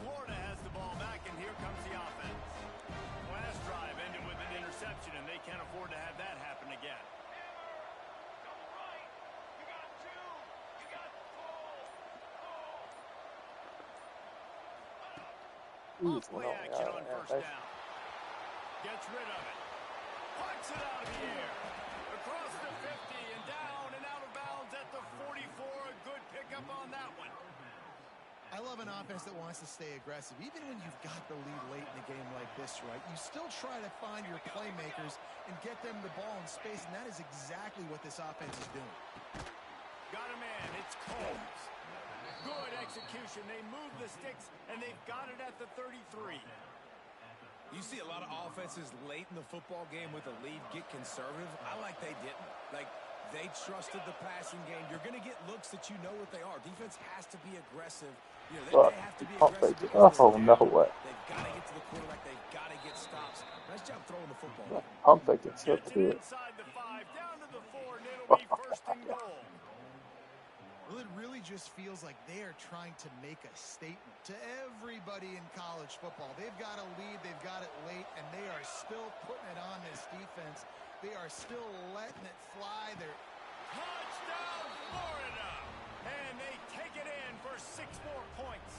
Florida has the ball back, and here comes the offense. Last drive ended with an interception, and they can't afford to have that happen again. Off-play action on first down. Gets rid of it. Punts it out of the air. Across the 50 and down and out of bounds at the 44. A good pickup on that one. I love an offense that wants to stay aggressive. Even when you've got the lead late in a game like this, right, you still try to find your playmakers and get them the ball in space, and that is exactly what this offense is doing. Got a man. It's Combs. Good execution. They move the sticks, and they've got it at the 33. You see a lot of offenses late in the football game with a lead get conservative. I like they didn't. Like, they trusted the passing game. You're going to get looks that you know what they are. Defense has to be aggressive. You know, they have to be aggressive. Oh, no way. They've got to get to the quarterback. They've got to get stops. Nice job throwing the football. I'm thinking so Gets it too. inside the 5, down to the 4, and it'll be first and goal. Well, it really just feels like they are trying to make a statement to everybody in college football. They've got a lead, they've got it late, and they are still putting it on this defense. They are still letting it fly. They're Touchdown, Florida! And they take it in for 6 more points.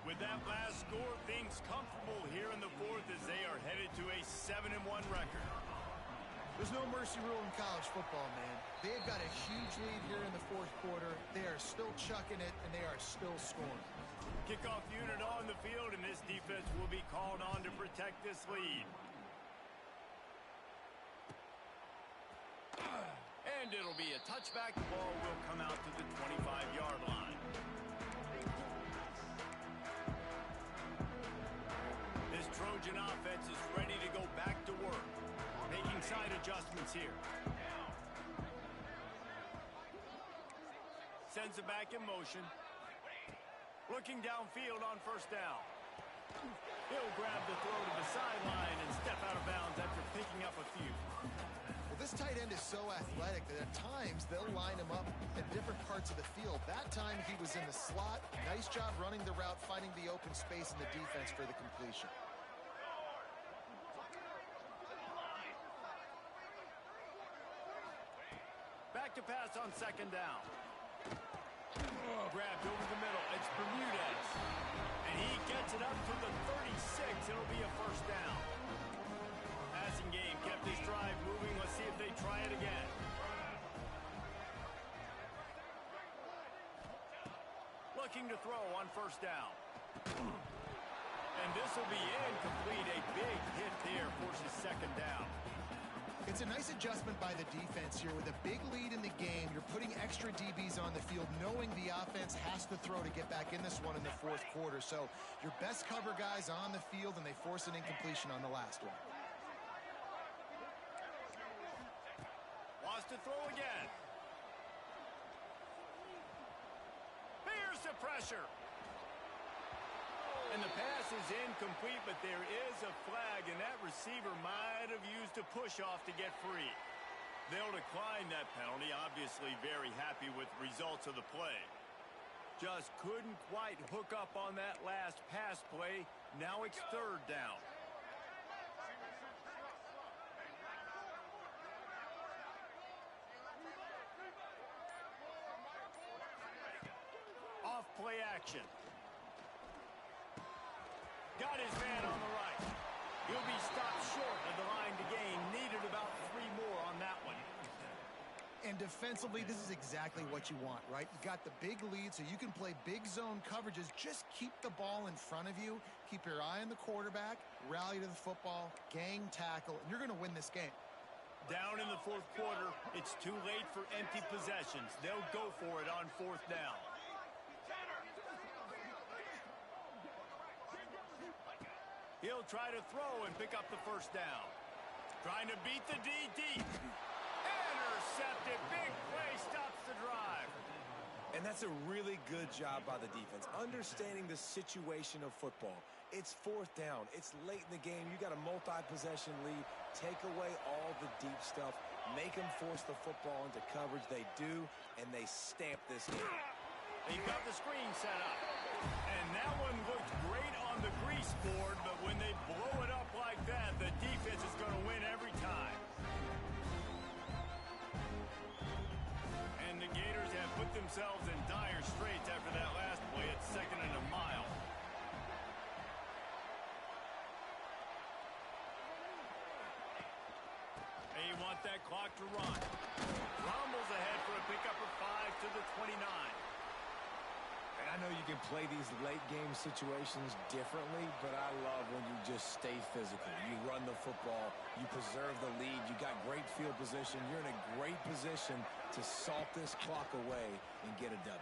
With that last score, things comfortable here in the 4th as they are headed to a 7-1 record. There's no mercy rule in college football, man. They've got a huge lead here in the 4th quarter. They are still chucking it, and they are still scoring. Kickoff unit on the field, and this defense will be called on to protect this lead. And it'll be a touchback. The ball will come out to the 25-yard line. This Trojan offense is ready to go back to work. Making side adjustments here. Sends it back in motion. Looking downfield on first down. He'll grab the throw to the sideline and step out of bounds after picking up a few. Well, this tight end is so athletic that at times they'll line him up at different parts of the field. That time he was in the slot. Nice job running the route, finding the open space in the defense for the completion. Back to pass on second down. Grabbed over the middle. It's Bermudez. And he gets it up to the 36. It'll be a first down. Passing game kept his drive moving. Let's see if they try it again. Looking to throw on first down. And this will be incomplete. A big hit there forces second down. It's a nice adjustment by the defense here. With a big lead in the game, you're putting extra DBs on the field, knowing the offense has to throw to get back in this one in the 4th quarter. So your best cover guys on the field, and they force an incompletion on the last one. Wants to throw again. Here's the pressure. And the pass is incomplete, but there is a flag, and that receiver might have used a push-off to get free. They'll decline that penalty, obviously very happy with results of the play. Just couldn't quite hook up on that last pass play. Now it's third down. Off play action. Got his man on the right. He'll be stopped And defensively, this is exactly what you want, right? You got the big lead, so you can play big zone coverages. Just keep the ball in front of you. Keep your eye on the quarterback. Rally to the football. Gang tackle. And you're going to win this game. Down in the fourth quarter, it's too late for empty possessions. They'll go for it on fourth down. He'll try to throw and pick up the first down. Trying to beat the D deep. Intercepted. Big play stops the drive. And that's a really good job by the defense, understanding the situation of football. It's fourth down. It's late in the game. You got a multi-possession lead. Take away all the deep stuff. Make them force the football into coverage. They do, and they stamp this game. They've got the screen set up. And that one looked great on the grease board, but when they blow it up like that, the defense is going to win every time. And the Gators have put themselves in dire straits after that last play at 2nd and a mile. They want that clock to run. Rumbles ahead for a pickup of 5 to the 29. And I know you can play these late game situations differently, but I love when you just stay physical. You run the football, you preserve the lead, you got great field position. You're in a great position to salt this clock away and get a W.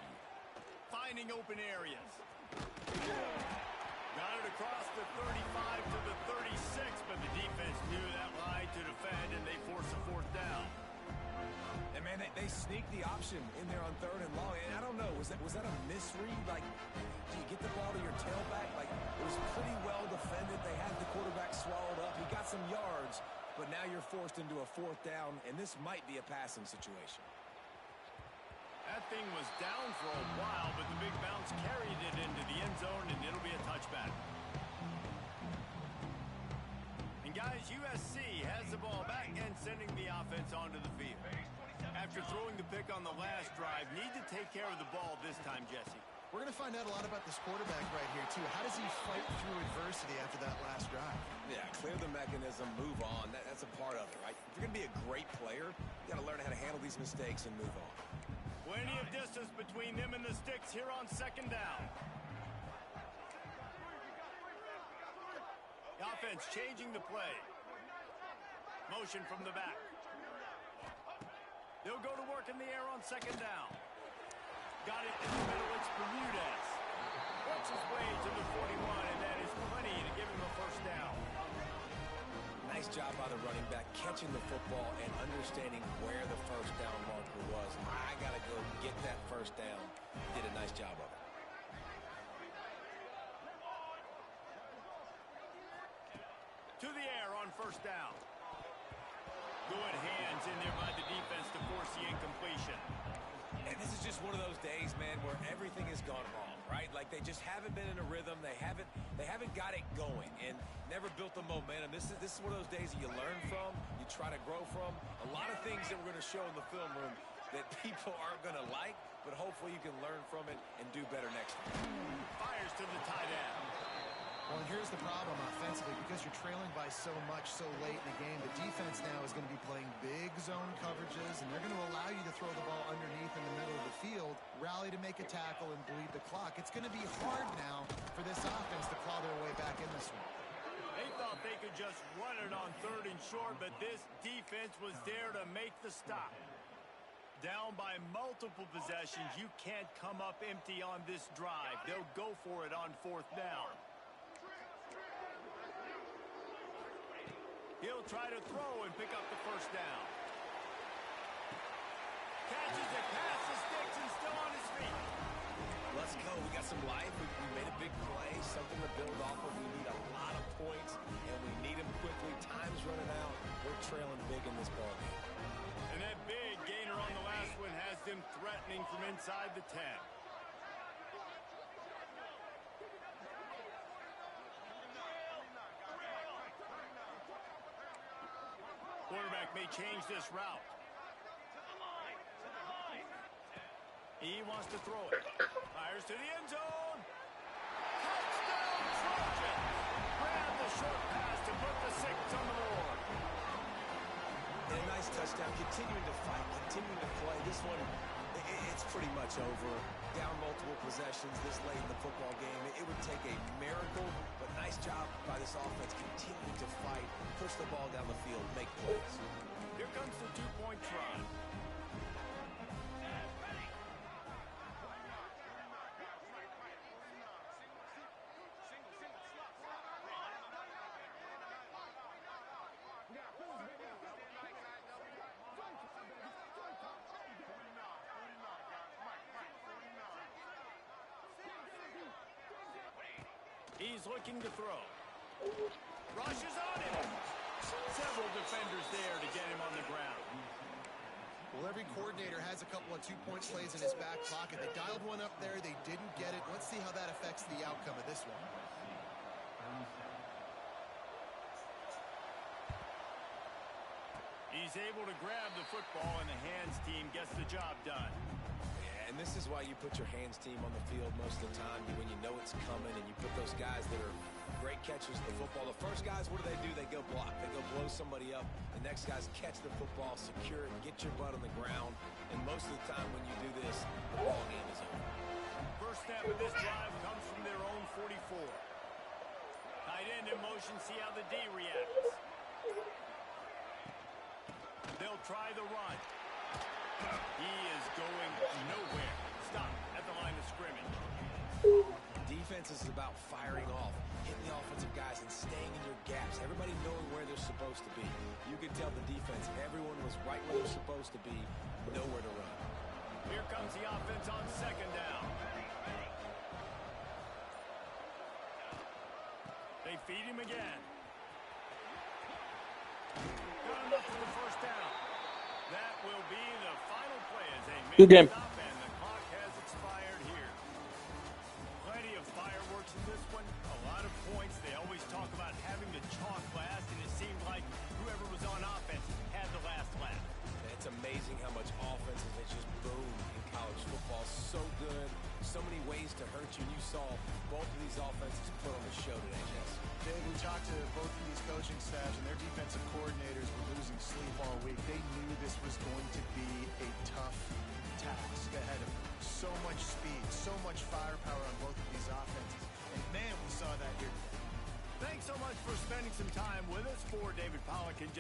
Finding open areas. Got it across the 35 to the 36, but the defense knew that line to defend, and they force a fourth down. And, man, they sneaked the option in there on 3rd and long. And I don't know, was that a misread? Like, do you get the ball to your tailback? Like, it was pretty well defended. They had the quarterback swallowed up. He got some yards, but now you're forced into a fourth down, and this might be a passing situation. That thing was down for a while, but the big bounce carried it into the end zone, and it'll be a touchback. And, guys, USC has the ball back and sending the offense onto the field. After throwing the pick on the last drive, need to take care of the ball this time, Jesse. We're going to find out a lot about this quarterback right here, too. How does he fight through adversity after that last drive? Yeah, clear the mechanism, move on. That's a part of it, right? If you're going to be a great player, you got to learn how to handle these mistakes and move on. Plenty of distance between them and the sticks here on 2nd down. The offense changing the play. Motion from the back. They'll go to work in the air on 2nd down. Got it in the middle. It's Bermudez. Works his way to the 41, and that is plenty to give him a first down. Nice job by the running back, catching the football and understanding where the first down marker was. I got to go get that first down. Did a nice job of it. To the air on first down. Good hands in there by the defense to force the incompletion. And this is just one of those days, man, where everything has gone wrong, right? Like they just haven't been in a rhythm. They haven't got it going and never built the momentum. This is one of those days that you learn from, you try to grow from. A lot of things that we're going to show in the film room that people aren't going to like, but hopefully you can learn from it and do better next time. Fires to the tight end. Well, here's the problem offensively. Because you're trailing by so much so late in the game, the defense now is going to be playing big zone coverages, and they're going to allow you to throw the ball underneath in the middle of the field, rally to make a tackle, and bleed the clock. It's going to be hard now for this offense to claw their way back in this one. They thought they could just run it on 3rd and short, but this defense was there to make the stop. Down by multiple possessions, you can't come up empty on this drive. They'll go for it on 4th down. He'll try to throw and pick up the first down. Catches it past the sticks and still on his feet. Let's go. We got some life. We made a big play, something to build off of. We need a lot of points, and we need them quickly. Time's running out. We're trailing big in this ballgame. And that big gainer on the last one has them threatening from inside the 10. Quarterback may change this route. He wants to throw it. Fires to the end zone. Touchdown, Trojans! Grab the short pass to put the 6 on the board. And a nice touchdown, continuing to fight, continue to play. This one, it's pretty much over. Down multiple possessions this late in the football game. It would take a miracle, but nice job by this offense continuing to fight, push the ball down the field, make plays. Here comes the two-point try. He's looking to throw. Rushes on him. Several defenders there to get him on the ground. Well, every coordinator has a couple of two-point plays in his back pocket. They dialed one up there. They didn't get it. Let's see how that affects the outcome of this one. He's able to grab the football, and the hands team gets the job done. And this is why you put your hands team on the field most of the time when you know it's coming, and you put those guys that are great catchers of the football. The first guys, what do? They go block. They go blow somebody up. The next guys catch the football, secure it, get your butt on the ground. And most of the time when you do this, the ball game is over. First snap of this drive comes from their own 44. Tight end in motion, see how the D reacts. They'll try the run. He is going nowhere. Stop at the line of scrimmage. Defense is about firing off, hitting the offensive guys and staying in your gaps. Everybody knowing where they're supposed to be. You could tell the defense, everyone was right where they're supposed to be, nowhere to run. Here comes the offense on second down. They feed him again. Got enough for the first down. That will be the final play as they make Good game. a stop, and the clock has expired here. Plenty of fireworks in this one. A lot of points. They always talk about having to chalk last, and it seemed like whoever was on offense had the last laugh. It's amazing how much offenses they just boom in college football. So good. So many ways to hurt you. And you saw both of these offenses put on the show today, Jess. Dave, we talked to both of these coaching staffs, and their defensive coordinators were losing sleep all week. They knew this was going to be a tough task ahead of them. So much speed, so much firepower on both of these offenses. And, man, we saw that here today. Thanks so much for spending some time with us. For David Pollack and